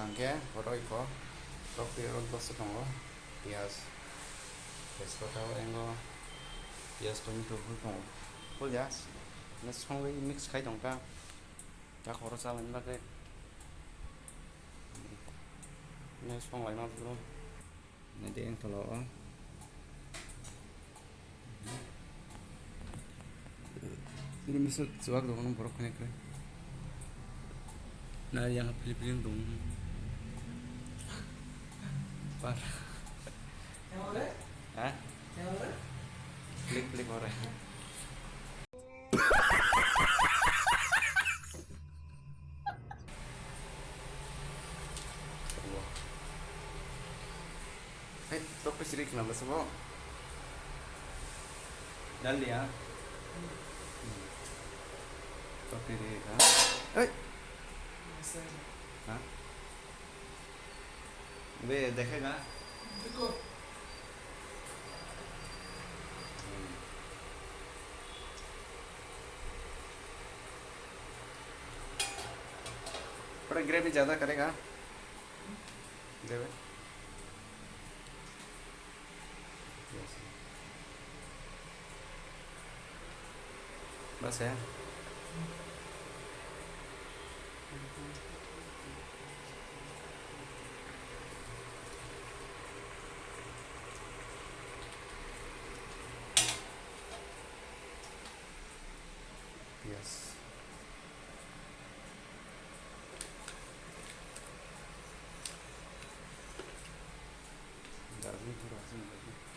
bangke oro iko topi rot bos tongo pias pesto tahu engo pias tomato hu tongo pul jas na songai mix khai dongka jak oro salan lage na song lai ma bro na de eng tolo ini misal cuak dong borok kene kre na yang pilih-pilih dong par hah klik orang तो कुछ रिक ना बस वो डाल दिया तो फिर हाँ वे देखेगा देखो थोड़ा ग्रेवी ज़्यादा करेगा ग्रेवी बस है यस गार्लिक थोड़ा सा